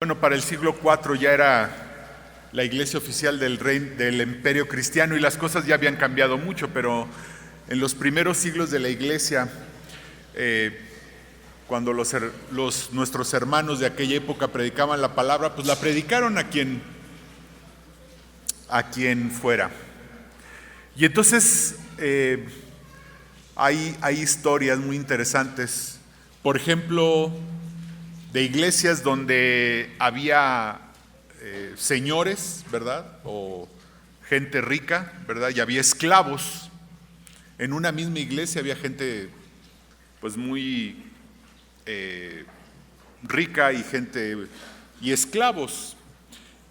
Bueno, para el siglo IV ya era la iglesia oficial del imperio cristiano y las cosas ya habían cambiado mucho, pero en los primeros siglos de la iglesia, cuando nuestros hermanos de aquella época predicaban la palabra, pues la predicaron a quien fuera. Y entonces hay historias muy interesantes, por ejemplo, de iglesias donde había señores, ¿verdad? O gente rica, ¿verdad? Y había esclavos. En una misma iglesia había gente pues muy rica y esclavos.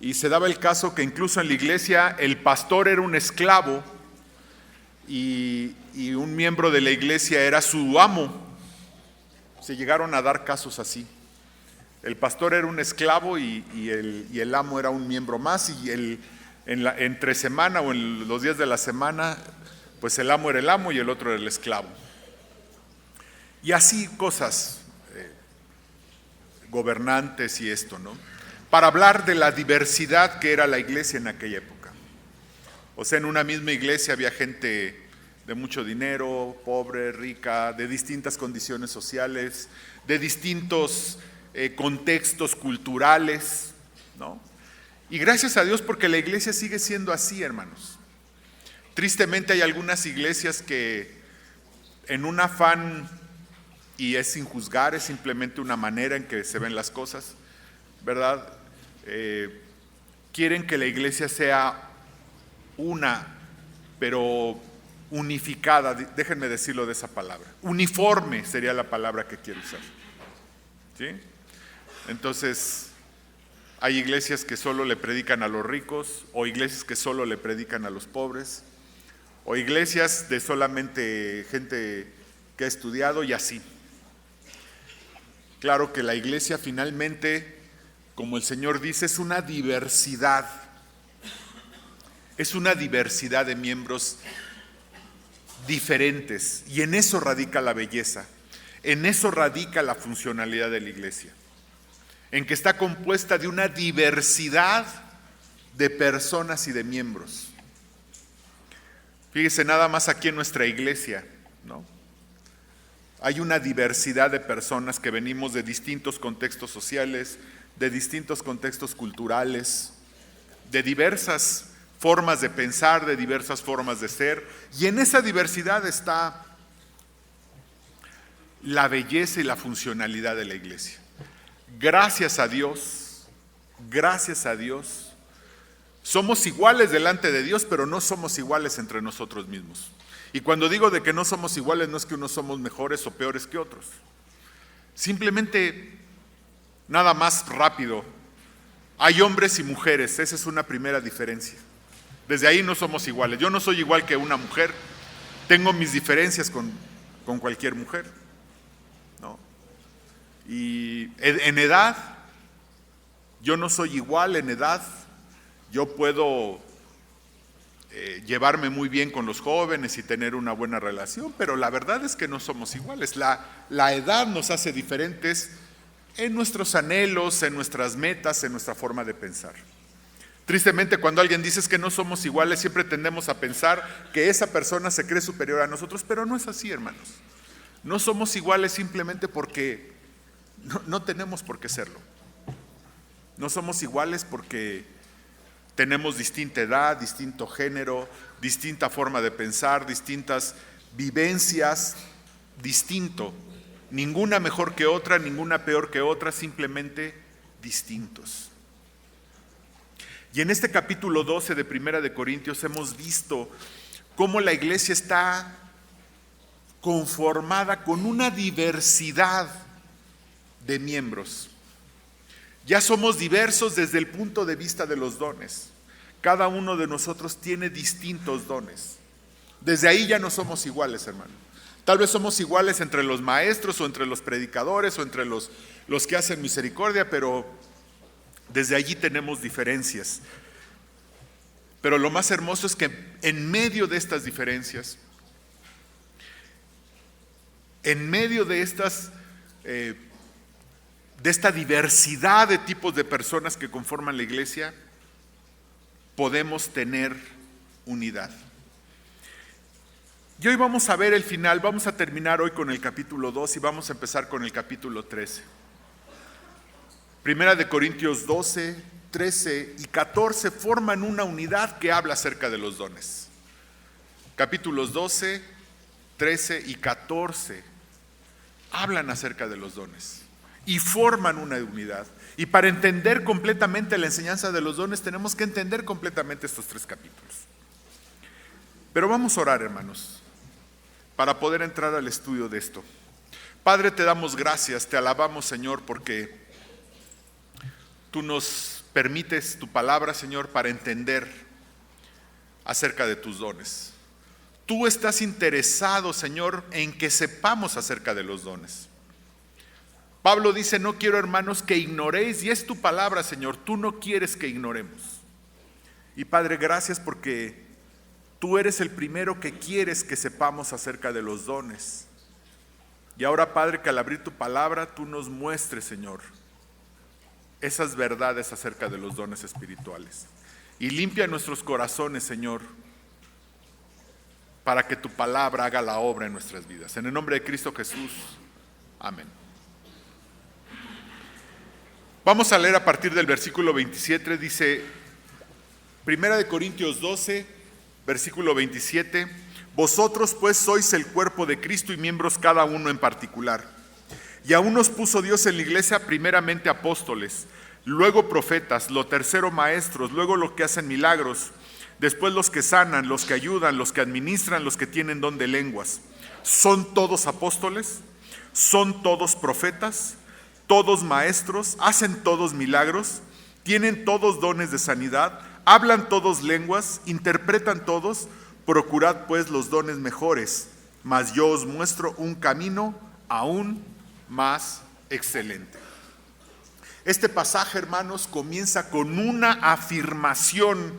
Y se daba el caso que incluso en la iglesia el pastor era un esclavo y un miembro de la iglesia era su amo. Se llegaron a dar casos así. El pastor era un esclavo y el amo era un miembro más, y entre semana o en los días de la semana, pues el amo era el amo y el otro era el esclavo. Y así cosas, gobernantes y esto, ¿no? Para hablar de la diversidad que era la iglesia en aquella época. O sea, en una misma iglesia había gente de mucho dinero, pobre, rica, de distintas condiciones sociales, de distintos contextos culturales, ¿no? Y gracias a Dios porque la iglesia sigue siendo así, hermanos. Tristemente hay algunas iglesias que en un afán, y es sin juzgar, es simplemente una manera en que se ven las cosas, ¿verdad? Quieren que la iglesia sea una, pero unificada, déjenme decirlo de esa palabra. Uniforme sería la palabra que quiero usar, ¿sí? Entonces, hay iglesias que solo le predican a los ricos, o iglesias que solo le predican a los pobres, o iglesias de solamente gente que ha estudiado y así. Claro que la iglesia finalmente, como el Señor dice, es una diversidad de miembros diferentes, y en eso radica la belleza, en eso radica la funcionalidad de la iglesia, en que está compuesta de una diversidad de personas y de miembros. Fíjese nada más aquí en nuestra iglesia, ¿no? Hay una diversidad de personas que venimos de distintos contextos sociales, de distintos contextos culturales, de diversas formas de pensar, de diversas formas de ser, y en esa diversidad está la belleza y la funcionalidad de la iglesia. Gracias a Dios, somos iguales delante de Dios, pero no somos iguales entre nosotros mismos. Y cuando digo de que no somos iguales, no es que unos somos mejores o peores que otros. Simplemente, nada más rápido, hay hombres y mujeres, esa es una primera diferencia. Desde ahí no somos iguales. Yo no soy igual que una mujer, tengo mis diferencias con cualquier mujer, ¿no? Y en edad, yo no soy igual en edad. Yo puedo llevarme muy bien con los jóvenes y tener una buena relación, pero la verdad es que no somos iguales. La edad nos hace diferentes en nuestros anhelos, en nuestras metas, en nuestra forma de pensar. Tristemente, cuando alguien dice que no somos iguales, siempre tendemos a pensar que esa persona se cree superior a nosotros, pero no es así, hermanos. No somos iguales simplemente porque no tenemos por qué serlo. No somos iguales porque tenemos distinta edad, distinto género, distinta forma de pensar, distintas vivencias, distinto. Ninguna mejor que otra, ninguna peor que otra, simplemente distintos. Y en este capítulo 12 de Primera de Corintios hemos visto cómo la iglesia está conformada con una diversidad de miembros. Ya somos diversos desde el punto de vista de los dones. Cada uno de nosotros tiene distintos dones. Desde ahí ya no somos iguales, hermano. Tal vez somos iguales entre los maestros o entre los predicadores o entre los que hacen misericordia, pero desde allí tenemos diferencias. Pero lo más hermoso es que en medio de estas diferencias, en medio de estas de esta diversidad de tipos de personas que conforman la iglesia, podemos tener unidad. Y hoy vamos a ver el final, vamos a terminar hoy con el capítulo 2 y vamos a empezar con el capítulo 13. Primera de Corintios 12, 13 y 14 forman una unidad que habla acerca de los dones. Capítulos 12, 13 y 14 hablan acerca de los dones y forman una unidad. Y para entender completamente la enseñanza de los dones tenemos que entender completamente estos 3 capítulos. Pero vamos a orar, hermanos, para poder entrar al estudio de esto. Padre, te damos gracias, te alabamos, Señor, porque tú nos permites tu palabra, Señor, para entender acerca de tus dones. Tú estás interesado, Señor, en que sepamos acerca de los dones. Pablo dice, no quiero, hermanos, que ignoréis, y es tu palabra, Señor, tú no quieres que ignoremos. Y Padre, gracias porque tú eres el primero que quieres que sepamos acerca de los dones. Y ahora, Padre, que al abrir tu palabra, tú nos muestres, Señor, esas verdades acerca de los dones espirituales. Y limpia nuestros corazones, Señor, para que tu palabra haga la obra en nuestras vidas. En el nombre de Cristo Jesús. Amén. Vamos a leer a partir del versículo 27, dice, Primera de Corintios 12, versículo 27, vosotros pues sois el cuerpo de Cristo y miembros cada uno en particular. Y a unos puso Dios en la iglesia primeramente apóstoles, luego profetas, lo tercero maestros, luego los que hacen milagros, después los que sanan, los que ayudan, los que administran, los que tienen don de lenguas. ¿Son todos apóstoles? ¿Son todos profetas? ¿Todos maestros? ¿Hacen todos milagros? ¿Tienen todos dones de sanidad? ¿Hablan todos lenguas? ¿Interpretan todos? Procurad pues los dones mejores, mas yo os muestro un camino aún más excelente. Este pasaje, hermanos, comienza con una afirmación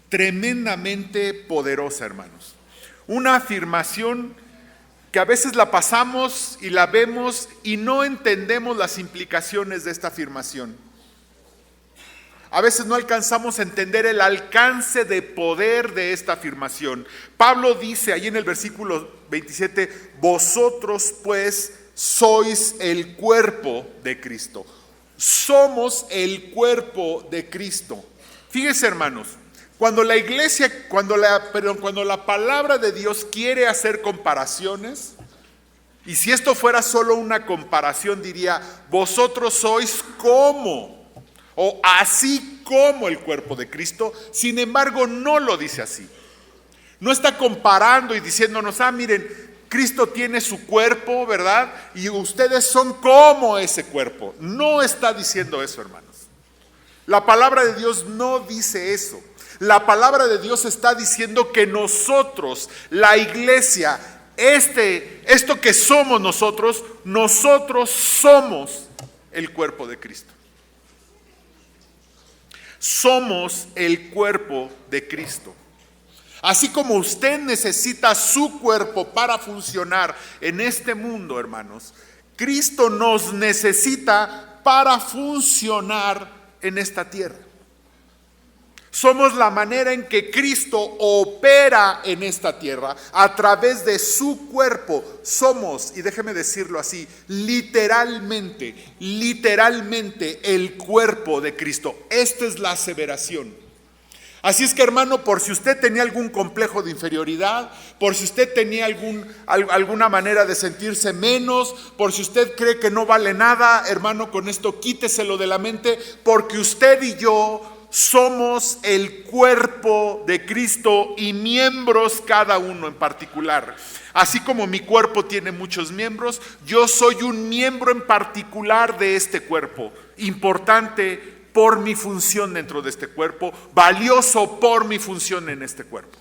tremendamente poderosa, hermanos. Una afirmación que a veces la pasamos y la vemos y no entendemos las implicaciones de esta afirmación. A veces no alcanzamos a entender el alcance de poder de esta afirmación. Pablo dice ahí en el versículo 27, vosotros pues sois el cuerpo de Cristo. Somos el cuerpo de Cristo. Fíjense, hermanos, cuando la iglesia, cuando la palabra de Dios quiere hacer comparaciones, y si esto fuera solo una comparación diría, vosotros sois como, o así como el cuerpo de Cristo. Sin embargo, no lo dice así. No está comparando y diciéndonos, miren, Cristo tiene su cuerpo, ¿verdad? Y ustedes son como ese cuerpo. No está diciendo eso, hermanos. La palabra de Dios no dice eso. La palabra de Dios está diciendo que nosotros, la iglesia, esto que somos nosotros somos el cuerpo de Cristo. Somos el cuerpo de Cristo. Así como usted necesita su cuerpo para funcionar en este mundo, hermanos, Cristo nos necesita para funcionar en esta tierra. Somos la manera en que Cristo opera en esta tierra. A través de su cuerpo somos, y déjeme decirlo así, literalmente el cuerpo de Cristo. Esta es la aseveración. Así es que, hermano, por si usted tenía algún complejo de inferioridad, por si usted tenía alguna manera de sentirse menos, por si usted cree que no vale nada, hermano, con esto quíteselo de la mente, porque usted y yo somos el cuerpo de Cristo y miembros cada uno en particular. Así como mi cuerpo tiene muchos miembros, yo soy un miembro en particular de este cuerpo, importante por mi función dentro de este cuerpo, valioso por mi función en este cuerpo.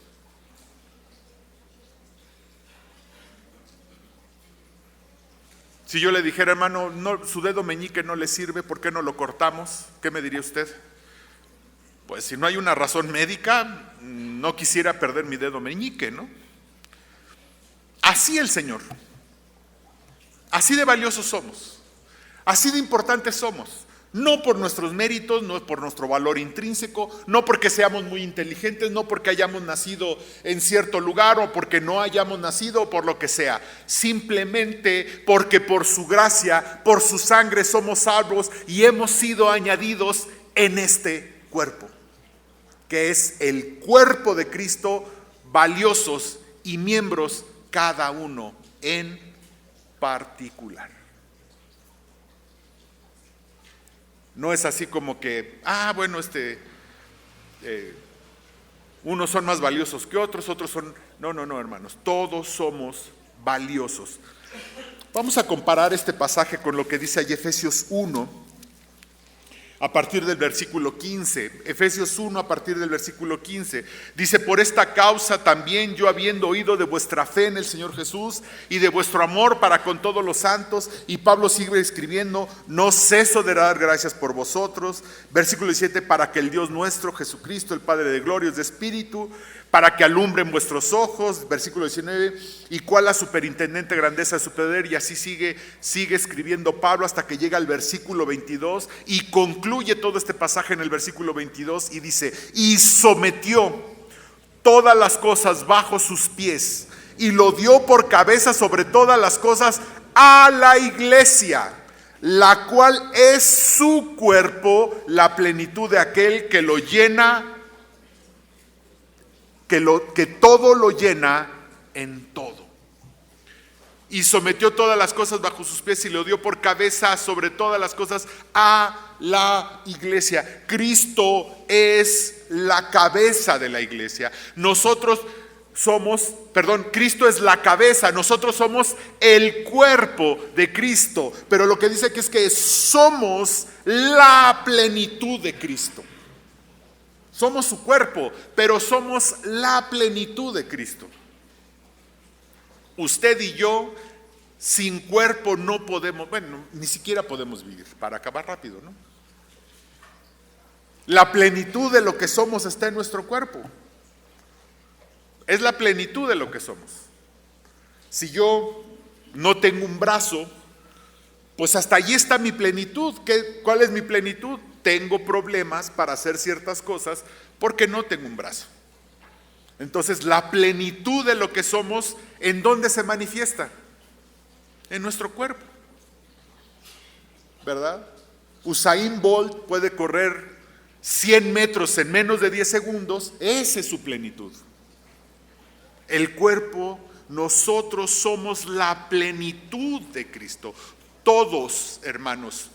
Si yo le dijera, hermano, no, su dedo meñique no le sirve, ¿por qué no lo cortamos? ¿Qué me diría usted? Pues si no hay una razón médica, no quisiera perder mi dedo meñique, ¿no? Así el Señor. Así de valiosos somos. Así de importantes somos. No por nuestros méritos, no por nuestro valor intrínseco, no porque seamos muy inteligentes, no porque hayamos nacido en cierto lugar o porque no hayamos nacido o por lo que sea. Simplemente porque por su gracia, por su sangre somos salvos y hemos sido añadidos en este cuerpo, que es el cuerpo de Cristo, valiosos y miembros cada uno en particular. No es así como que, unos son más valiosos que otros, otros son... No, hermanos, todos somos valiosos. Vamos a comparar este pasaje con lo que dice ahí Efesios 1, a partir del versículo 15. Efesios 1 a partir del versículo 15. Dice: por esta causa también yo, habiendo oído de vuestra fe en el Señor Jesús y de vuestro amor para con todos los santos, y Pablo sigue escribiendo, no ceso de dar gracias por vosotros. Versículo 17: para que el Dios nuestro, Jesucristo, el Padre de gloria, os dé espíritu, para que alumbren vuestros ojos. Versículo 19: y cuál la superintendente grandeza de su poder. Y así sigue escribiendo Pablo hasta que llega al versículo 22 y concluye todo este pasaje en el versículo 22 y dice: y sometió todas las cosas bajo sus pies y lo dio por cabeza sobre todas las cosas a la iglesia, la cual es su cuerpo, la plenitud de aquel que lo llena, que todo lo llena en todo. Y sometió todas las cosas bajo sus pies y lo dio por cabeza sobre todas las cosas a la iglesia. Cristo es la cabeza de la iglesia. Cristo es la cabeza, nosotros somos el cuerpo de Cristo. Pero lo que dice que es que somos la plenitud de Cristo. Somos su cuerpo, pero somos la plenitud de Cristo. Usted y yo, sin cuerpo no podemos, ni siquiera podemos vivir, para acabar rápido, ¿no? La plenitud de lo que somos está en nuestro cuerpo. Es la plenitud de lo que somos. Si yo no tengo un brazo, pues hasta allí está mi plenitud. ¿Cuál es mi plenitud? Tengo problemas para hacer ciertas cosas porque no tengo un brazo. Entonces, la plenitud de lo que somos, ¿en dónde se manifiesta? En nuestro cuerpo, ¿verdad? Usain Bolt puede correr 100 metros en menos de 10 segundos, esa es su plenitud. El cuerpo, nosotros somos la plenitud de Cristo. Todos, hermanos,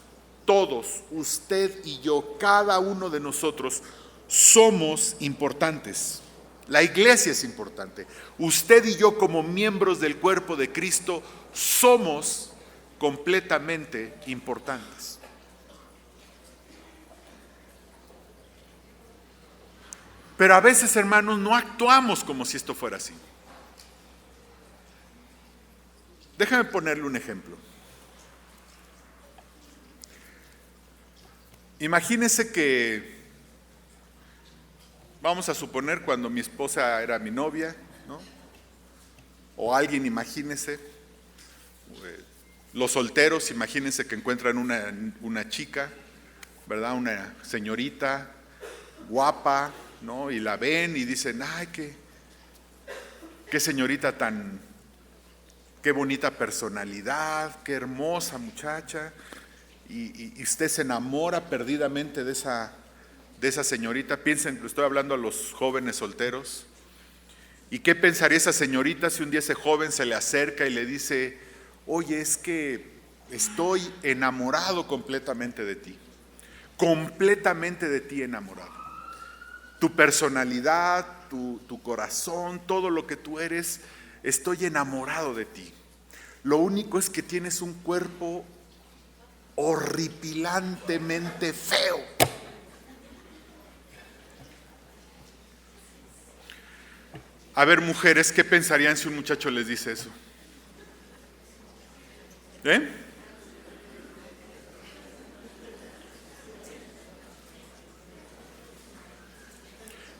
todos, usted y yo, cada uno de nosotros somos importantes. La iglesia es importante. Usted y yo, como miembros del cuerpo de Cristo, somos completamente importantes. Pero a veces, hermanos, no actuamos como si esto fuera así. Déjame ponerle un ejemplo. Imagínese que, vamos a suponer cuando mi esposa era mi novia, ¿no? O alguien, imagínese, los solteros, imagínense que encuentran una chica, ¿verdad? Una señorita guapa, ¿no? Y la ven y dicen, ay, qué señorita qué bonita personalidad, qué hermosa muchacha. Y usted se enamora perdidamente de esa señorita. Piensen que estoy hablando a los jóvenes solteros. ¿Y qué pensaría esa señorita si un día ese joven se le acerca y le dice, oye, es que estoy enamorado completamente de ti enamorado? Tu personalidad, tu corazón, todo lo que tú eres, estoy enamorado de ti. Lo único es que tienes un cuerpo horripilantemente feo. A ver, mujeres, ¿qué pensarían si un muchacho les dice eso?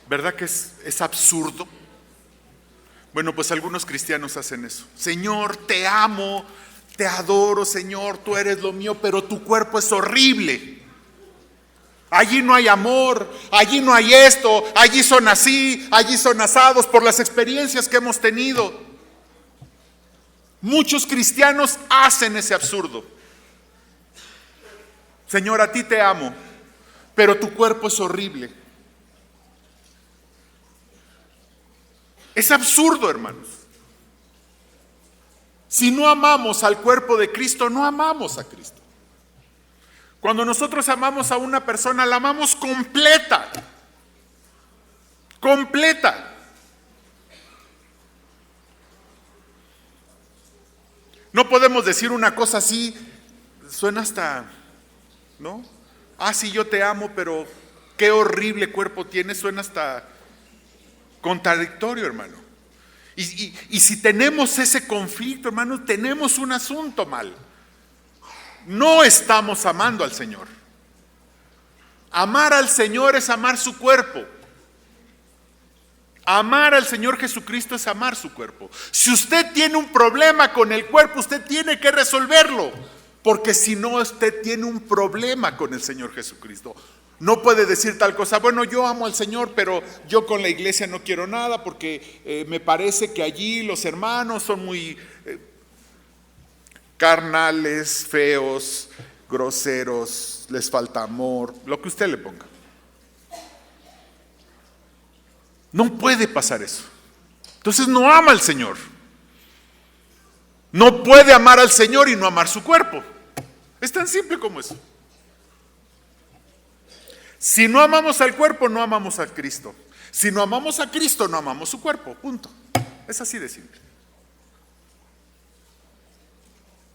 ¿Verdad que es absurdo? Bueno, pues algunos cristianos hacen eso. Señor, te amo, Te adoro, Señor, tú eres lo mío, pero tu cuerpo es horrible. Allí no hay amor, allí no hay esto, allí son así, allí son asados por las experiencias que hemos tenido. Muchos cristianos hacen ese absurdo. Señor, a ti te amo, pero tu cuerpo es horrible. Es absurdo, hermanos. Si no amamos al cuerpo de Cristo, no amamos a Cristo. Cuando nosotros amamos a una persona, la amamos completa. Completa. No podemos decir una cosa así, suena hasta, ¿no? Ah, sí, yo te amo, pero qué horrible cuerpo tienes, suena hasta contradictorio, hermano. Y si tenemos ese conflicto, hermano, tenemos un asunto mal. No estamos amando al Señor. Amar al Señor es amar su cuerpo. Amar al Señor Jesucristo es amar su cuerpo. Si usted tiene un problema con el cuerpo, usted tiene que resolverlo. Porque si no, usted tiene un problema con el Señor Jesucristo. No puede decir tal cosa, bueno, yo amo al Señor, pero yo con la iglesia no quiero nada porque me parece que allí los hermanos son muy carnales, feos, groseros, les falta amor, lo que usted le ponga. No puede pasar eso. Entonces no ama al Señor. No puede amar al Señor y no amar su cuerpo. Es tan simple como eso. Si no amamos al cuerpo, no amamos a Cristo. Si no amamos a Cristo, no amamos su cuerpo. Punto. Es así de simple.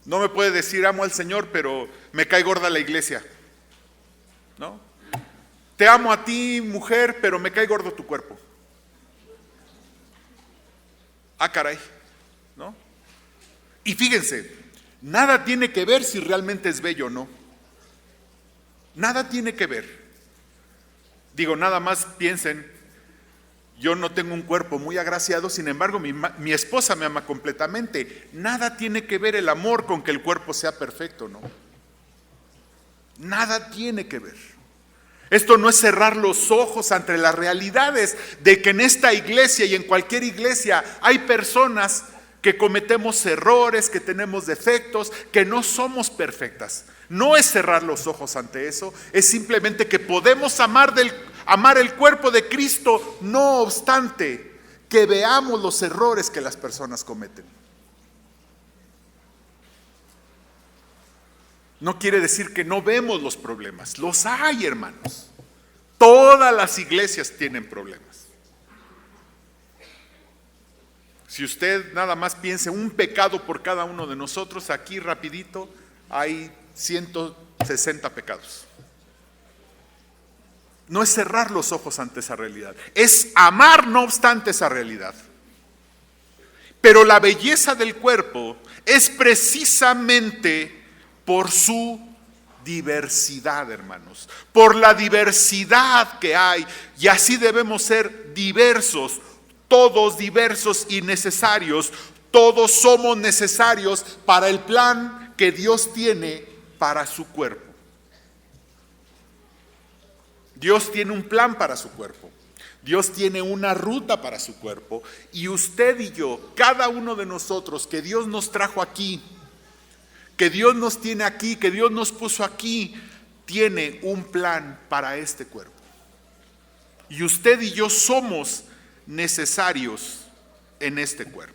No me puede decir amo al Señor, pero me cae gorda la iglesia. ¿No? Te amo a ti, mujer, pero me cae gordo tu cuerpo. Ah, caray. ¿No? Y fíjense, nada tiene que ver si realmente es bello o no. Nada tiene que ver. Digo, nada más piensen, yo no tengo un cuerpo muy agraciado, sin embargo, mi esposa me ama completamente. Nada tiene que ver el amor con que el cuerpo sea perfecto, ¿no? Nada tiene que ver. Esto no es cerrar los ojos ante las realidades de que en esta iglesia y en cualquier iglesia hay personas que cometemos errores, que tenemos defectos, que no somos perfectas. No es cerrar los ojos ante eso, es simplemente que podemos amar el cuerpo de Cristo, no obstante que veamos los errores que las personas cometen. No quiere decir que no vemos los problemas, los hay, hermanos. Todas las iglesias tienen problemas. Si usted nada más piense un pecado por cada uno de nosotros, aquí rapidito hay 160 pecados. No es cerrar los ojos ante esa realidad, es amar no obstante esa realidad. Pero la belleza del cuerpo es precisamente por su diversidad, hermanos, por la diversidad que hay, y así debemos ser diversos, todos diversos y necesarios, todos somos necesarios para el plan que Dios tiene para su cuerpo. Dios tiene un plan para su cuerpo. Dios tiene una ruta para su cuerpo. Y usted y yo, cada uno de nosotros que Dios nos trajo aquí, que Dios nos tiene aquí, que Dios nos puso aquí, tiene un plan para este cuerpo. Y usted y yo somos necesarios en este cuerpo.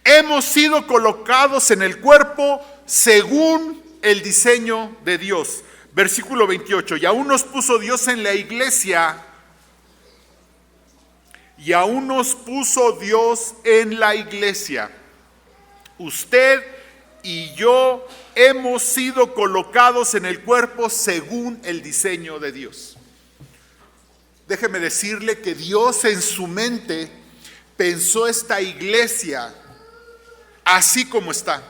Hemos sido colocados en el cuerpo según el diseño de Dios. Versículo 28, y aún nos puso Dios en la iglesia, y aún nos puso Dios en la iglesia. Usted y yo hemos sido colocados en el cuerpo según el diseño de Dios. Déjeme decirle que Dios en su mente pensó esta iglesia así como está.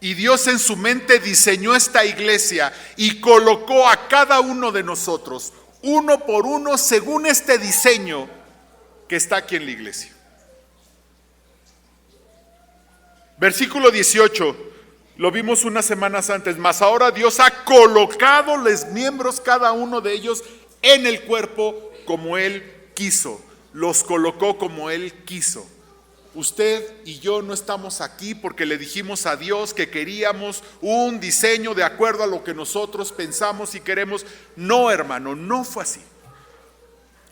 Y Dios en su mente diseñó esta iglesia y colocó a cada uno de nosotros, uno por uno, según este diseño que está aquí en la iglesia. Versículo 18, lo vimos unas semanas antes, mas ahora Dios ha colocado los miembros, cada uno de ellos, en el cuerpo como Él quiso. Los colocó como Él quiso. Usted y yo no estamos aquí porque le dijimos a Dios que queríamos un diseño de acuerdo a lo que nosotros pensamos y queremos. No, hermano, no fue así.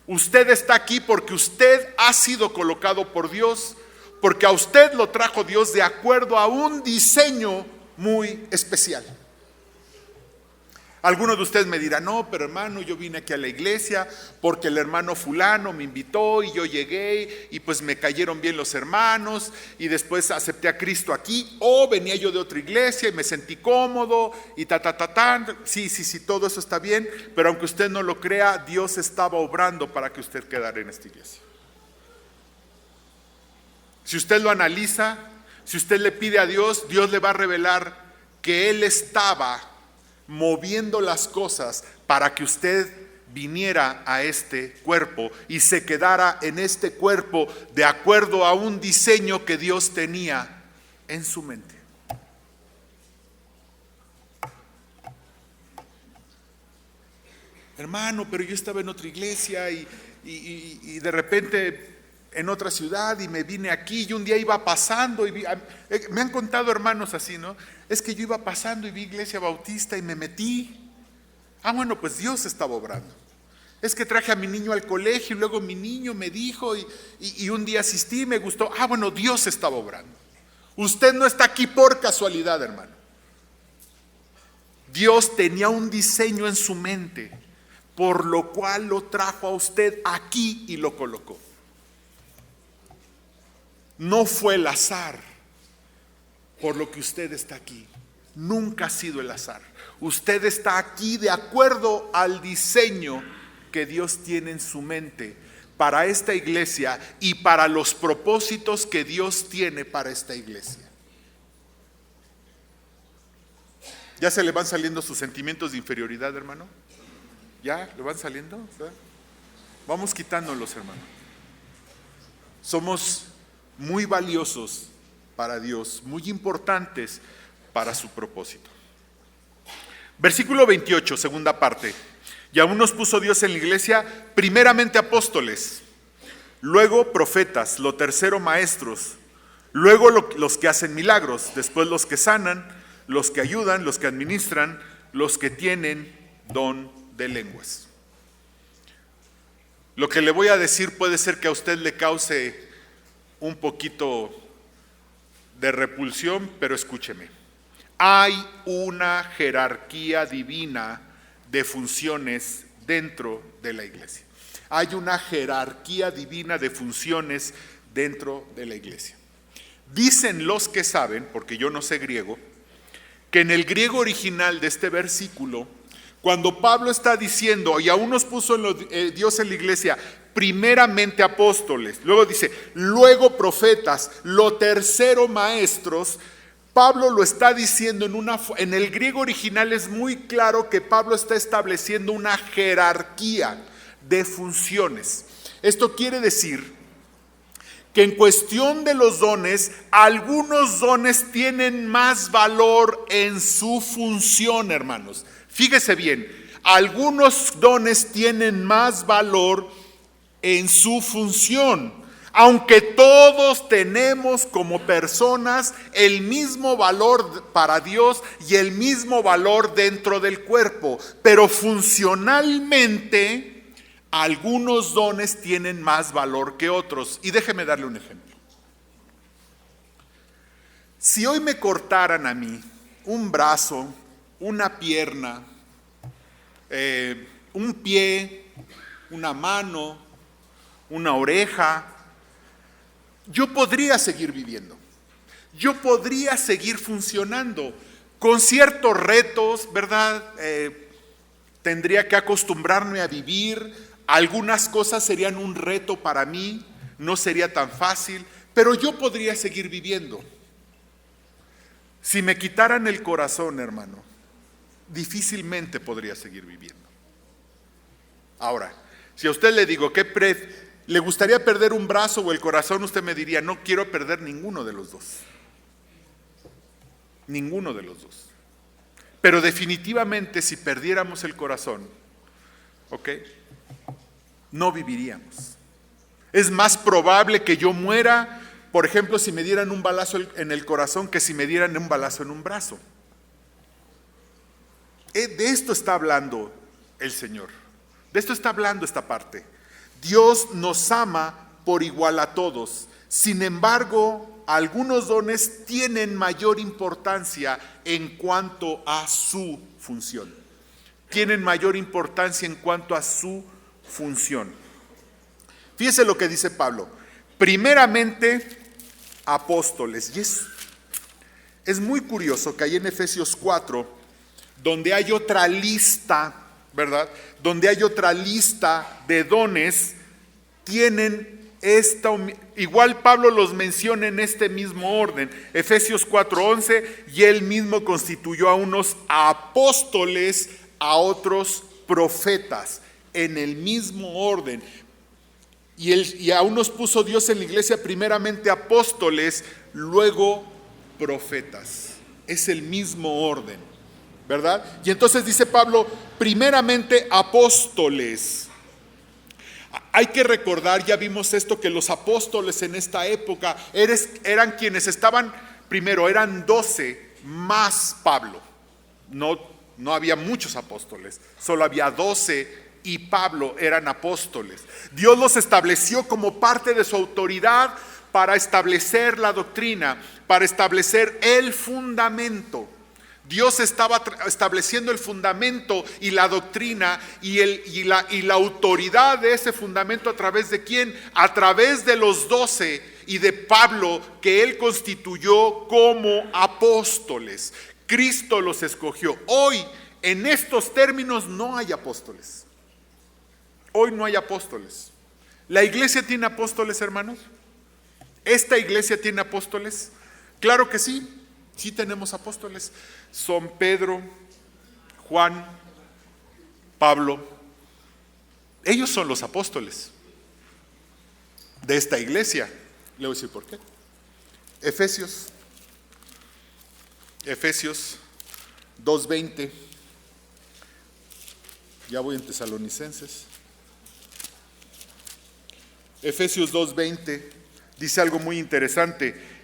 Usted está aquí porque usted ha sido colocado por Dios, porque a usted lo trajo Dios de acuerdo a un diseño muy especial. Algunos de ustedes me dirán, no, pero hermano, yo vine aquí a la iglesia porque el hermano fulano me invitó y yo llegué y pues me cayeron bien los hermanos y después acepté a Cristo aquí, o venía yo de otra iglesia y me sentí cómodo y Sí, todo eso está bien, pero aunque usted no lo crea, Dios estaba obrando para que usted quedara en esta iglesia. Si usted lo analiza, si usted le pide a Dios, Dios le va a revelar que Él estaba moviendo las cosas para que usted viniera a este cuerpo y se quedara en este cuerpo de acuerdo a un diseño que Dios tenía en su mente. Hermano, pero yo estaba en otra iglesia y de repente en otra ciudad y me vine aquí y un día iba pasando y me han contado hermanos así, ¿no? Es que yo iba pasando y vi iglesia bautista y me metí. Bueno, pues Dios estaba obrando. Es que traje a mi niño al colegio y luego mi niño me dijo y un día asistí y me gustó. Bueno, Dios estaba obrando. Usted no está aquí por casualidad, hermano. Dios tenía un diseño en su mente, por lo cual lo trajo a usted aquí y lo colocó. No fue el azar por lo que usted está aquí. Nunca ha sido el azar. Usted está aquí de acuerdo al diseño que Dios tiene en su mente para esta iglesia y para los propósitos que Dios tiene para esta iglesia. ¿Ya se le van saliendo sus sentimientos de inferioridad, hermano? ¿Ya le van saliendo? ¿Verdad? Vamos quitándolos, hermano. Somos muy valiosos para Dios, muy importantes para su propósito. Versículo 28, segunda parte. Y aún nos puso Dios en la iglesia, primeramente apóstoles, luego profetas, lo tercero maestros, luego los que hacen milagros, después los que sanan, los que ayudan, los que administran, los que tienen don de lenguas. Lo que le voy a decir puede ser que a usted le cause un poquito de repulsión, pero escúcheme. Hay una jerarquía divina de funciones dentro de la iglesia. Hay una jerarquía divina de funciones dentro de la iglesia. Dicen los que saben, porque yo no sé griego, que en el griego original de este versículo, cuando Pablo está diciendo, y aún nos puso Dios en la iglesia, primeramente apóstoles, luego dice, luego profetas, lo tercero maestros, Pablo lo está diciendo en el griego original es muy claro que Pablo está estableciendo una jerarquía de funciones. Esto quiere decir que en cuestión de los dones, algunos dones tienen más valor en su función, hermanos. Fíjese bien, algunos dones tienen más valor en su función, aunque todos tenemos como personas el mismo valor para Dios y el mismo valor dentro del cuerpo, pero funcionalmente algunos dones tienen más valor que otros. Y déjeme darle un ejemplo. Si hoy me cortaran a mí un brazo, una pierna, un pie, una mano, una oreja, yo podría seguir viviendo, yo podría seguir funcionando con ciertos retos, ¿verdad? Tendría que acostumbrarme a vivir, algunas cosas serían un reto para mí, no sería tan fácil, pero yo podría seguir viviendo. Si me quitaran el corazón, hermano, difícilmente podría seguir viviendo. Ahora, si a usted le digo, ¿le gustaría perder un brazo o el corazón? Usted me diría, no quiero perder ninguno de los dos. Ninguno de los dos. Pero definitivamente si perdiéramos el corazón, ¿ok?, no viviríamos. Es más probable que yo muera, por ejemplo, si me dieran un balazo en el corazón que si me dieran un balazo en un brazo. De esto está hablando el Señor. De esto está hablando esta parte. Dios nos ama por igual a todos. Sin embargo, algunos dones tienen mayor importancia en cuanto a su función. Tienen mayor importancia en cuanto a su función. Fíjese lo que dice Pablo. Primeramente, apóstoles. Y es muy curioso que ahí en Efesios 4, donde hay otra lista, ¿verdad?, donde hay otra lista de dones, tienen igual Pablo los menciona en este mismo orden. Efesios 4:11, y él mismo constituyó a unos apóstoles, a otros profetas, en el mismo orden. Y a unos puso Dios en la iglesia primeramente apóstoles, luego profetas. Es el mismo orden, ¿verdad? Y entonces dice Pablo, primeramente apóstoles. Hay que recordar, ya vimos esto, que los apóstoles en esta época eran quienes estaban, primero eran 12 más Pablo. No había muchos apóstoles, solo había 12 y Pablo eran apóstoles. Dios los estableció como parte de su autoridad para establecer la doctrina, para establecer el fundamento. Dios estaba estableciendo el fundamento y la doctrina y la autoridad de ese fundamento. ¿A través de quién? A través de los 12 y de Pablo, que él constituyó como apóstoles. Cristo los escogió. Hoy, en estos términos, no hay apóstoles. Hoy no hay apóstoles. ¿La iglesia tiene apóstoles, hermanos? ¿Esta iglesia tiene apóstoles? Claro que sí. Sí tenemos apóstoles. Son Pedro, Juan, Pablo. Ellos son los apóstoles de esta iglesia. Le voy a decir por qué. Efesios 2:20. Ya voy en Tesalonicenses. Efesios 2:20 dice algo muy interesante.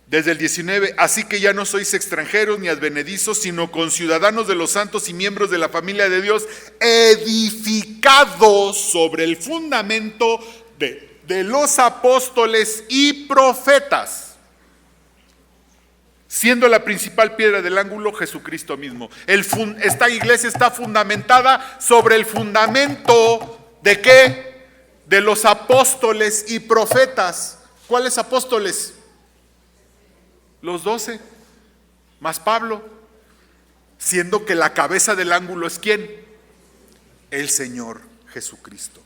Desde el 19, así que ya no sois extranjeros ni advenedizos, sino conciudadanos de los santos y miembros de la familia de Dios, edificados sobre el fundamento de los apóstoles y profetas, siendo la principal piedra del ángulo Jesucristo mismo. Esta iglesia está fundamentada sobre el fundamento ¿de qué? De los apóstoles y profetas. ¿Cuáles apóstoles? Los 12, más Pablo, siendo que la cabeza del ángulo es ¿quién? El Señor Jesucristo.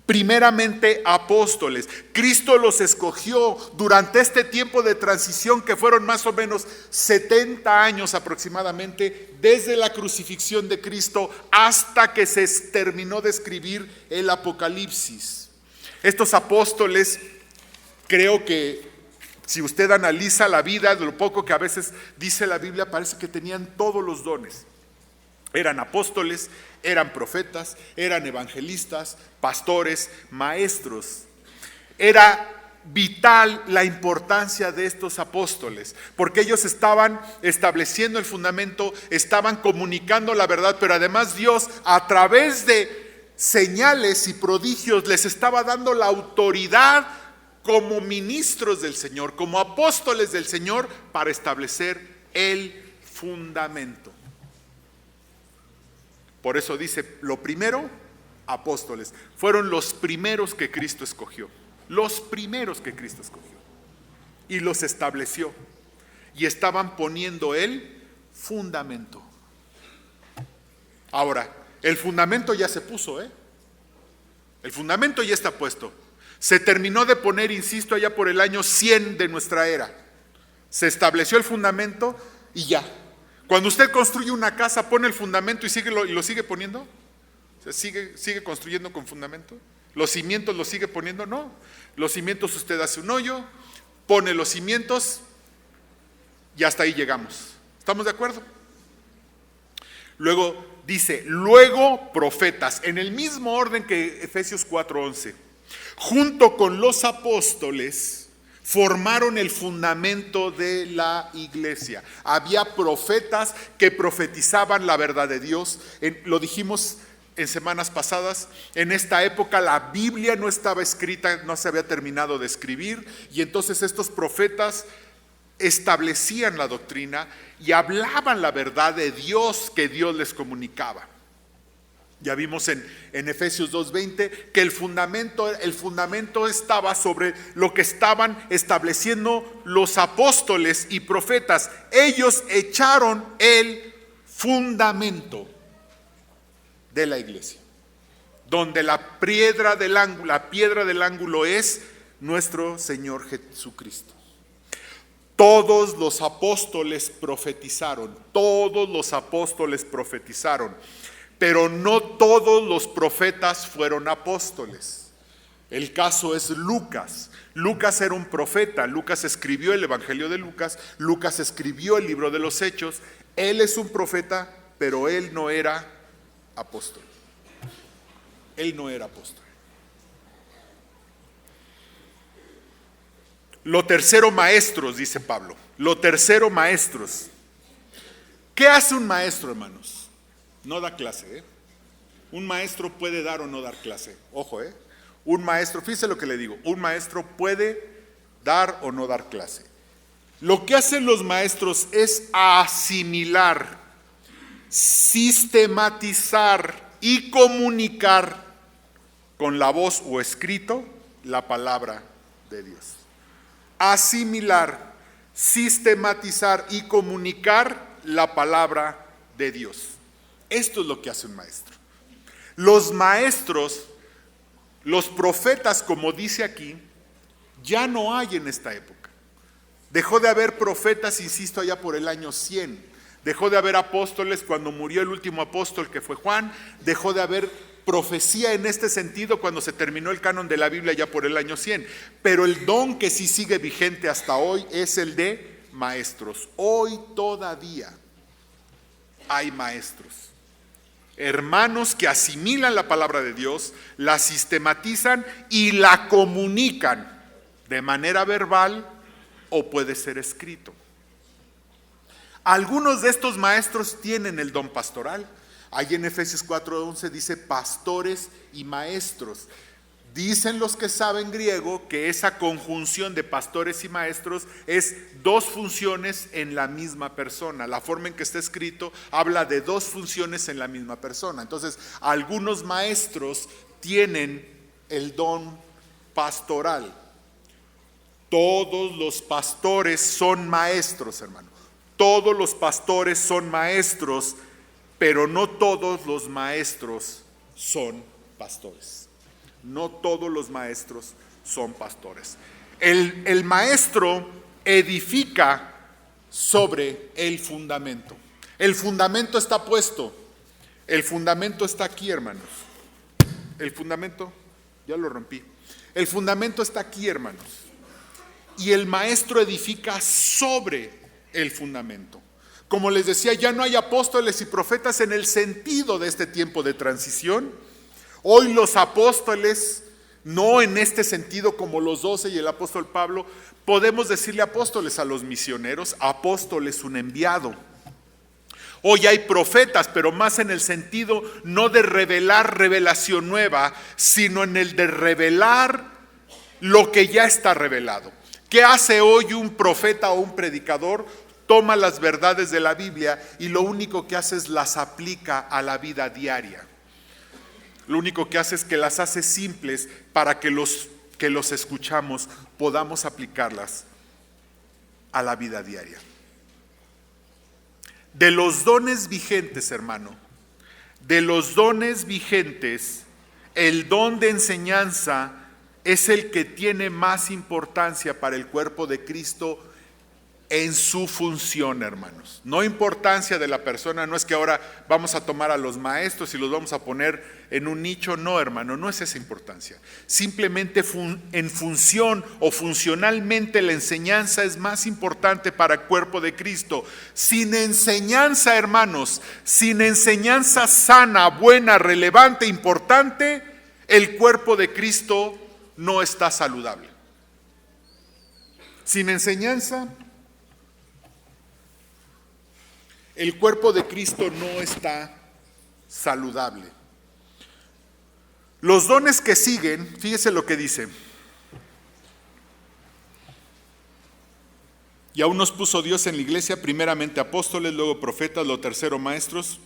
Primeramente apóstoles. Cristo los escogió durante este tiempo de transición que fueron más o menos 70 años aproximadamente, desde la crucifixión de Cristo hasta que se terminó de escribir el Apocalipsis. Estos apóstoles, creo que si usted analiza la vida, de lo poco que a veces dice la Biblia, parece que tenían todos los dones. Eran apóstoles, eran profetas, eran evangelistas, pastores, maestros. Era vital la importancia de estos apóstoles, porque ellos estaban estableciendo el fundamento, estaban comunicando la verdad, pero además Dios, a través de señales y prodigios, les estaba dando la autoridad como ministros del Señor, como apóstoles del Señor, para establecer el fundamento. Por eso dice, lo primero, apóstoles. Fueron los primeros que Cristo escogió. Los primeros que Cristo escogió. Y los estableció. Y estaban poniendo el fundamento. Ahora, el fundamento ya se puso, El fundamento ya está puesto. Se terminó de poner, insisto, allá por el año 100 de nuestra era. Se estableció el fundamento y ya. Cuando usted construye una casa, pone el fundamento y lo sigue poniendo. O sea, sigue construyendo con fundamento. Los cimientos los sigue poniendo, no. Los cimientos usted hace un hoyo, pone los cimientos Y hasta ahí llegamos. ¿Estamos de acuerdo? Luego dice, luego profetas, en el mismo orden que Efesios 4:11, junto con los apóstoles, formaron el fundamento de la iglesia. Había profetas que profetizaban la verdad de Dios. Lo dijimos en semanas pasadas, en esta época la Biblia no estaba escrita, no se había terminado de escribir, y entonces estos profetas establecían la doctrina y hablaban la verdad de Dios que Dios les comunicaba. Ya vimos en Efesios 2:20 que el fundamento estaba sobre lo que estaban estableciendo los apóstoles y profetas. Ellos echaron el fundamento de la iglesia, donde la piedra del ángulo es nuestro Señor Jesucristo. Todos los apóstoles profetizaron, pero no todos los profetas fueron apóstoles. El caso es Lucas. Lucas era un profeta. Lucas escribió el Evangelio de Lucas. Lucas escribió el libro de los Hechos. Él es un profeta, pero él no era apóstol. Él no era apóstol. Lo tercero, maestros, dice Pablo. Lo tercero, maestros. ¿Qué hace un maestro, hermanos? No da clase, ¿eh? Un maestro puede dar o no dar clase. Ojo, ¿eh? Un maestro, fíjese lo que le digo, un maestro puede dar o no dar clase. Lo que hacen los maestros es asimilar, sistematizar y comunicar con la voz o escrito la palabra de Dios. Asimilar, sistematizar y comunicar la palabra de Dios. Esto es lo que hace un maestro. Los maestros, los profetas, como dice aquí, ya no hay en esta época. Dejó de haber profetas, insisto, allá por el año 100. Dejó de haber apóstoles cuando murió el último apóstol, que fue Juan. Dejó de haber profecía en este sentido cuando se terminó el canon de la Biblia ya por el año 100. Pero el don que sí sigue vigente hasta hoy es el de maestros. Hoy todavía hay maestros, hermanos que asimilan la palabra de Dios, la sistematizan y la comunican de manera verbal o puede ser escrito. Algunos de estos maestros tienen el don pastoral. Ahí en Efesios 4:11 dice pastores y maestros. Dicen los que saben griego que esa conjunción de pastores y maestros es dos funciones en la misma persona. La forma en que está escrito habla de dos funciones en la misma persona. Entonces, algunos maestros tienen el don pastoral. Todos los pastores son maestros, hermano. Todos los pastores son maestros, pero no todos los maestros son pastores. No todos los maestros son pastores. El maestro edifica sobre el fundamento. El fundamento está puesto. El fundamento está aquí, hermanos. El fundamento, ya lo rompí. El fundamento está aquí, hermanos. Y el maestro edifica sobre el fundamento. Como les decía, ya no hay apóstoles y profetas en el sentido de este tiempo de transición. Hoy los apóstoles, no en este sentido como los 12 y el apóstol Pablo, podemos decirle apóstoles a los misioneros, apóstoles un enviado. Hoy hay profetas, pero más en el sentido no de revelar revelación nueva, sino en el de revelar lo que ya está revelado. ¿Qué hace hoy un profeta o un predicador? Toma las verdades de la Biblia y lo único que hace es las aplica a la vida diaria. Lo único que hace es que las hace simples para que los escuchamos podamos aplicarlas a la vida diaria. De los dones vigentes, hermano, de los dones vigentes, el don de enseñanza es el que tiene más importancia para el cuerpo de Cristo en su función, hermanos. No importancia de la persona, no es que ahora vamos a tomar a los maestros y los vamos a poner en un nicho, no, hermano, no es esa importancia. Simplemente en función o funcionalmente la enseñanza es más importante para el cuerpo de Cristo. Sin enseñanza, hermanos, sin enseñanza sana, buena, relevante, importante, el cuerpo de Cristo no está saludable. Sin enseñanza, el cuerpo de Cristo no está saludable. Los dones que siguen, fíjese lo que dice. Y aún nos puso Dios en la iglesia, primeramente apóstoles, luego profetas, luego tercero maestros,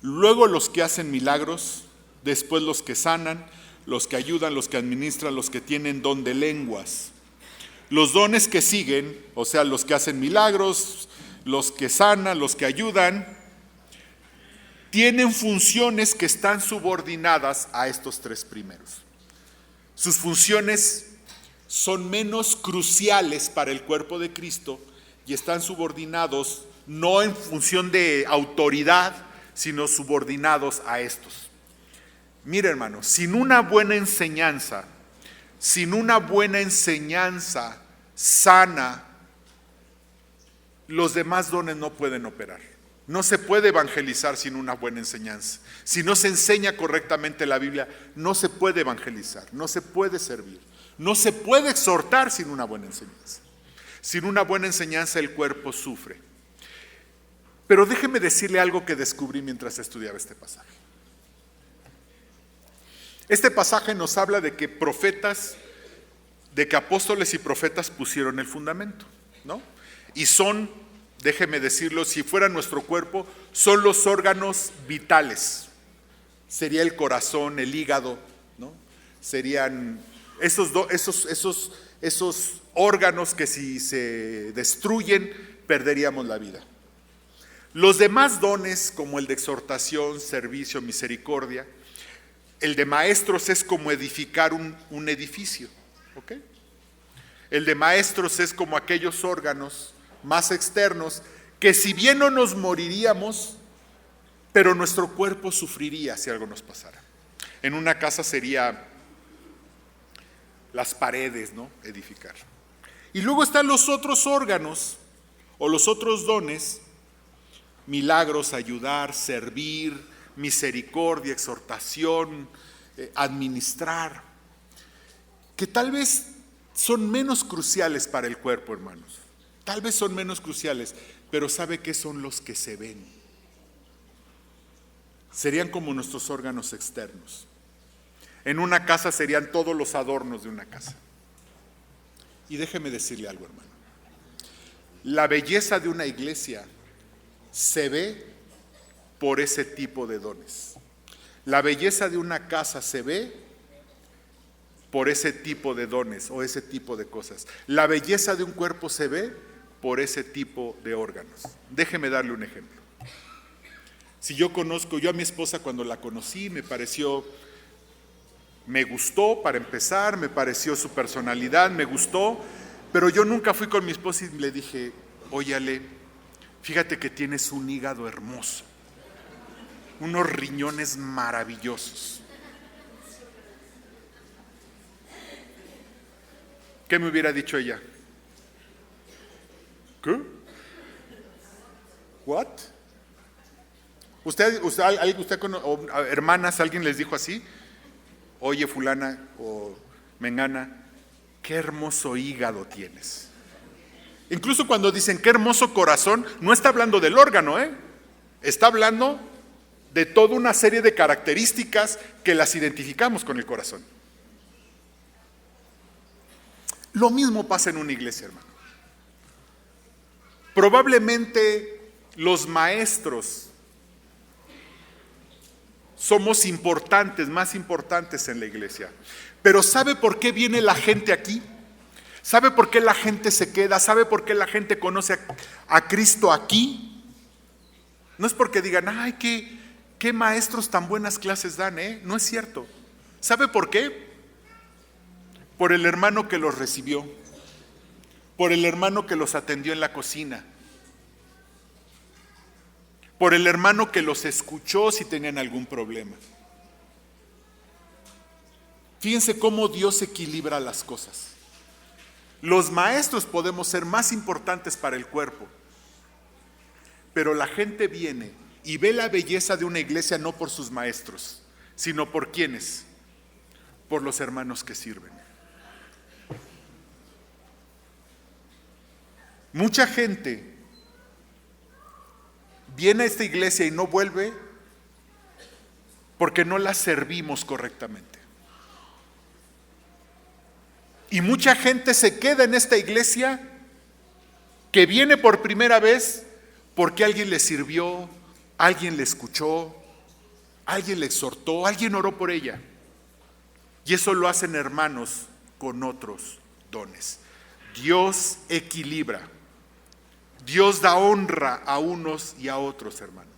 luego los que hacen milagros, después los que sanan, los que ayudan, los que administran, los que tienen don de lenguas. Los dones que siguen, o sea, los que hacen milagros, los que sanan, los que ayudan, tienen funciones que están subordinadas a estos tres primeros. Sus funciones son menos cruciales para el cuerpo de Cristo y están subordinados no en función de autoridad, sino subordinados a estos. Mira, hermano, sin una buena enseñanza sana, los demás dones no pueden operar. No se puede evangelizar sin una buena enseñanza. Si no se enseña correctamente la Biblia, no se puede evangelizar, no se puede servir, no se puede exhortar sin una buena enseñanza. Sin una buena enseñanza el cuerpo sufre. Pero déjeme decirle algo que descubrí mientras estudiaba este pasaje. Este pasaje nos habla de que apóstoles y profetas pusieron el fundamento, ¿no? Y son, déjeme decirlo, si fuera nuestro cuerpo, son los órganos vitales. Sería el corazón, el hígado, ¿no? Serían esos órganos que si se destruyen, perderíamos la vida. Los demás dones, como el de exhortación, servicio, misericordia, el de maestros es como edificar un edificio, ¿ok? El de maestros es como aquellos órganos más externos que si bien no nos moriríamos, pero nuestro cuerpo sufriría si algo nos pasara. En una casa sería las paredes, ¿no? Edificar. Y luego están los otros órganos o los otros dones: milagros, ayudar, servir, misericordia, exhortación, administrar, que tal vez son menos cruciales para el cuerpo, hermanos. Tal vez son menos cruciales, pero ¿sabe qué son los que se ven? Serían como nuestros órganos externos. En una casa serían todos los adornos de una casa. Y déjeme decirle algo, hermano. La belleza de una iglesia se ve por ese tipo de dones. La belleza de una casa se ve por ese tipo de dones o ese tipo de cosas. La belleza de un cuerpo se ve por ese tipo de órganos. Déjeme darle un ejemplo. Si yo a mi esposa cuando la conocí, me gustó para empezar, me pareció su personalidad, me gustó, pero yo nunca fui con mi esposa y le dije: óyale, fíjate que tienes un hígado hermoso, unos riñones maravillosos. ¿Qué me hubiera dicho ella? ¿Qué? ¿What? ¿Usted o hermanas, alguien les dijo así? Oye, fulana o mengana, qué hermoso hígado tienes. Incluso cuando dicen qué hermoso corazón, no está hablando del órgano, está hablando de toda una serie de características que las identificamos con el corazón. Lo mismo pasa en una iglesia, hermano. Probablemente los maestros somos importantes, más importantes en la iglesia. Pero ¿sabe por qué viene la gente aquí? ¿Sabe por qué la gente se queda? ¿Sabe por qué la gente conoce a Cristo aquí? No es porque digan, ay, qué maestros tan buenas clases dan, No es cierto. ¿Sabe por qué? Por el hermano que los recibió, por el hermano que los atendió en la cocina, por el hermano que los escuchó si tenían algún problema. Fíjense cómo Dios equilibra las cosas. Los maestros podemos ser más importantes para el cuerpo, pero la gente viene y ve la belleza de una iglesia no por sus maestros, sino por ¿quiénes? Por los hermanos que sirven. Mucha gente viene a esta iglesia y no vuelve porque no la servimos correctamente. Y mucha gente se queda en esta iglesia que viene por primera vez porque alguien le sirvió, alguien le escuchó, alguien le exhortó, alguien oró por ella. Y eso lo hacen hermanos con otros dones. Dios equilibra. Dios da honra a unos y a otros, hermano.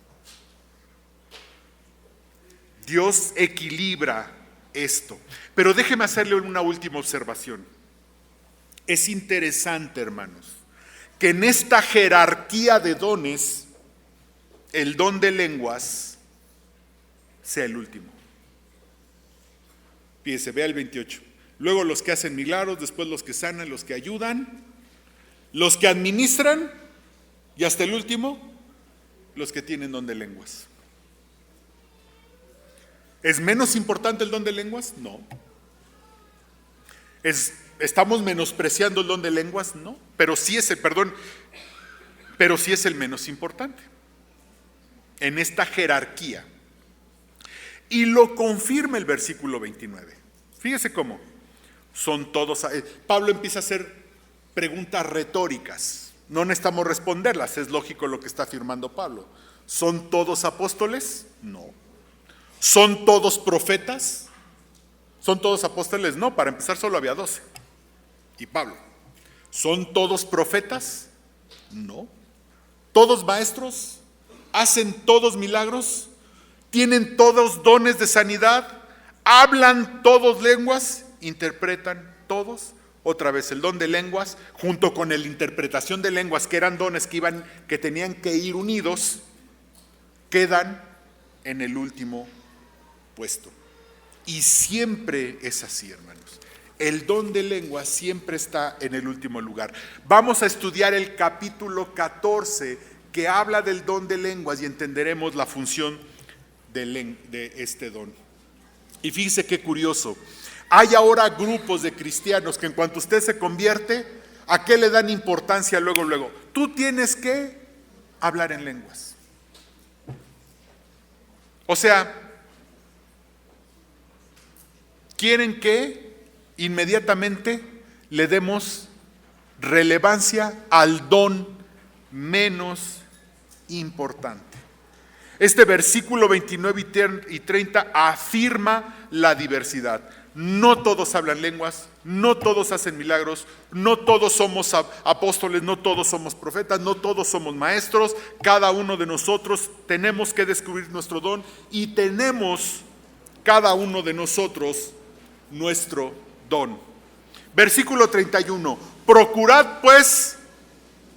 Dios equilibra esto. Pero déjeme hacerle una última observación. Es interesante, hermanos, que en esta jerarquía de dones, el don de lenguas sea el último. Fíjese, vea el 28. Luego los que hacen milagros, después los que sanan, los que ayudan, los que administran y hasta el último, los que tienen don de lenguas. ¿Es menos importante el don de lenguas? No. ¿Estamos menospreciando el don de lenguas? No. Pero sí es el menos importante en esta jerarquía. Y lo confirma el versículo 29. Fíjese cómo. Son todos. Pablo empieza a hacer preguntas retóricas. No necesitamos responderlas, es lógico lo que está afirmando Pablo. ¿Son todos apóstoles? No. ¿Son todos profetas? ¿Son todos apóstoles? No, para empezar solo había 12. Y Pablo. ¿Son todos profetas? No. ¿Todos maestros? ¿Hacen todos milagros? ¿Tienen todos dones de sanidad? ¿Hablan todos lenguas? ¿Interpretan todos? Otra vez, el don de lenguas, junto con la interpretación de lenguas, que eran dones que tenían que ir unidos, quedan en el último puesto. Y siempre es así, hermanos. El don de lenguas siempre está en el último lugar. Vamos a estudiar el capítulo 14, que habla del don de lenguas, y entenderemos la función de este don. Y fíjese qué curioso. Hay ahora grupos de cristianos que en cuanto usted se convierte, ¿a qué le dan importancia luego? Tú tienes que hablar en lenguas. O sea, quieren que inmediatamente le demos relevancia al don menos importante. Este versículo 29 y 30 afirma la diversidad. No todos hablan lenguas, no todos hacen milagros, no todos somos apóstoles, no todos somos profetas, no todos somos maestros. Cada uno de nosotros tenemos que descubrir nuestro don y tenemos cada uno de nosotros nuestro don. Versículo 31. Procurad pues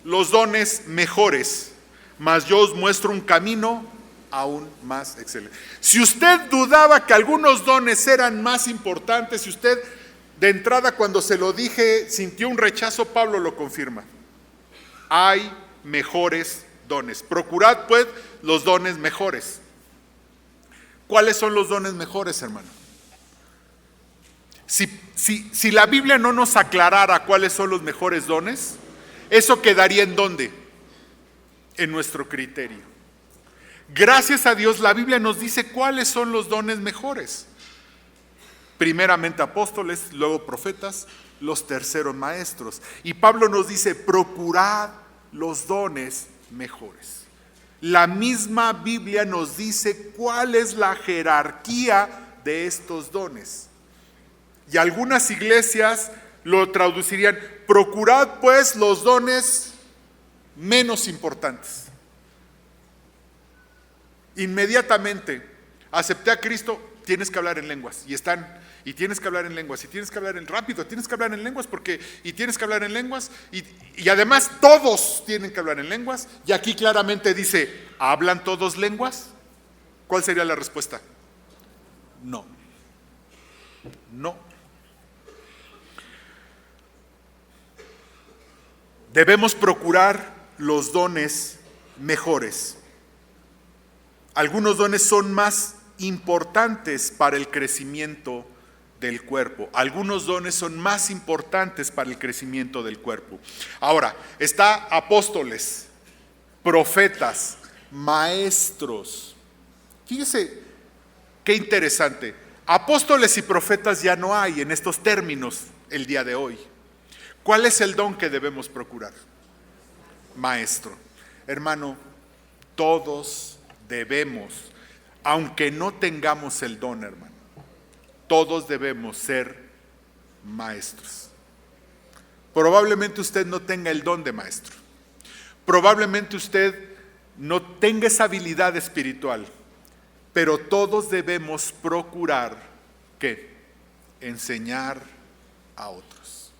los dones mejores, mas yo os muestro un camino aún más excelente. Si usted dudaba que algunos dones eran más importantes, si usted de entrada cuando se lo dije sintió un rechazo, Pablo lo confirma. Hay mejores dones. Procurad pues los dones mejores. ¿Cuáles son los dones mejores, hermano? Si la Biblia no nos aclarara cuáles son los mejores dones, eso quedaría ¿en dónde? En nuestro criterio. Gracias a Dios, la Biblia nos dice cuáles son los dones mejores. Primeramente apóstoles, luego profetas, los terceros maestros. Y Pablo nos dice, procurad los dones mejores. La misma Biblia nos dice cuál es la jerarquía de estos dones. Y algunas iglesias lo traducirían, procurad pues los dones menos importantes. Inmediatamente acepté a Cristo, tienes que hablar en lenguas. Y tienes que hablar en lenguas, y tienes que hablar en rápido, tienes que hablar en lenguas y tienes que hablar en lenguas, y además todos tienen que hablar en lenguas. Y aquí claramente dice, ¿hablan todos lenguas? ¿Cuál sería la respuesta? No. No. Debemos procurar los dones mejores. Algunos dones son más importantes para el crecimiento del cuerpo. Algunos dones son más importantes para el crecimiento del cuerpo. Ahora, está apóstoles, profetas, maestros. Fíjese qué interesante. Apóstoles y profetas ya no hay en estos términos el día de hoy. ¿Cuál es el don que debemos procurar? Maestro. Hermano, todos debemos, aunque no tengamos el don, hermano, todos debemos ser maestros. Probablemente usted no tenga el don de maestro. Probablemente usted no tenga esa habilidad espiritual, pero todos debemos procurar, ¿qué? Enseñar a otros.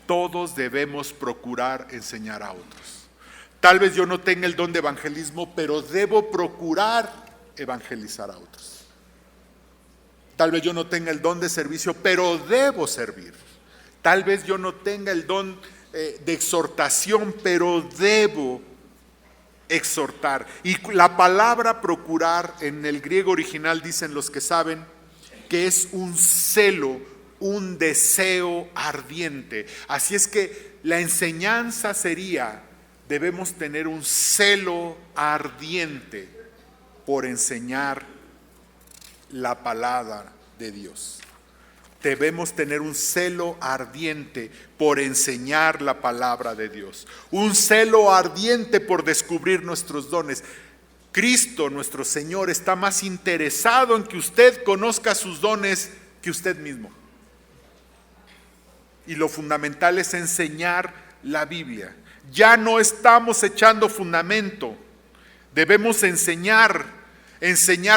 Todos debemos procurar enseñar a otros. Tal vez yo no tenga el don de evangelismo, pero debo procurar evangelizar a otros. Tal vez yo no tenga el don de servicio, pero debo servir. Tal vez yo no tenga el don de exhortación, pero debo exhortar. Y la palabra procurar en el griego original, dicen los que saben, que es un celo, un deseo ardiente. Así es que la enseñanza sería, debemos tener un celo ardiente por enseñar la palabra de Dios. Debemos tener un celo ardiente por enseñar la palabra de Dios. Un celo ardiente por descubrir nuestros dones. Cristo, nuestro Señor, está más interesado en que usted conozca sus dones que usted mismo. Y lo fundamental es enseñar la Biblia. Ya no estamos echando fundamento. Debemos enseñar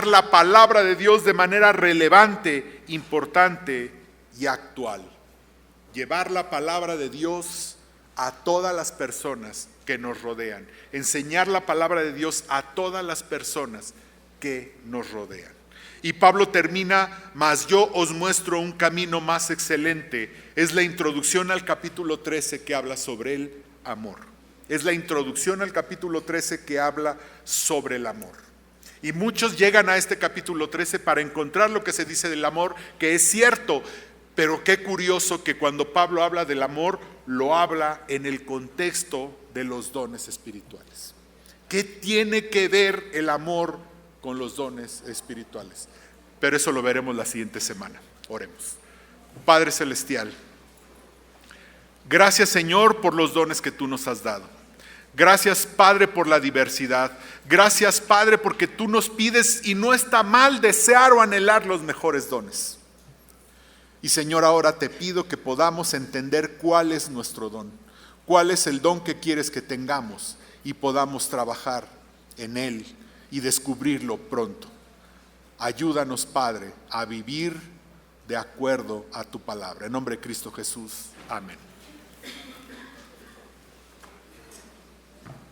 la palabra de Dios de manera relevante, importante y actual. Llevar la palabra de Dios a todas las personas que nos rodean. Enseñar la palabra de Dios a todas las personas que nos rodean. Y Pablo termina, mas yo os muestro un camino más excelente. Es la introducción al capítulo 13 que habla sobre el amor. Es la introducción al capítulo 13 que habla sobre el amor. Y muchos llegan a este capítulo 13 para encontrar lo que se dice del amor, que es cierto, pero qué curioso que cuando Pablo habla del amor, lo habla en el contexto de los dones espirituales. ¿Qué tiene que ver el amor con los dones espirituales? Pero eso lo veremos la siguiente semana. Oremos. Padre Celestial, gracias Señor por los dones que tú nos has dado. Gracias Padre por la diversidad. Gracias Padre porque tú nos pides, y no está mal desear o anhelar los mejores dones. Y Señor, ahora te pido que podamos entender cuál es nuestro don, cuál es el don que quieres que tengamos, y podamos trabajar en él y descubrirlo pronto. Ayúdanos Padre a vivir de acuerdo a tu palabra. En nombre de Cristo Jesús. Amén.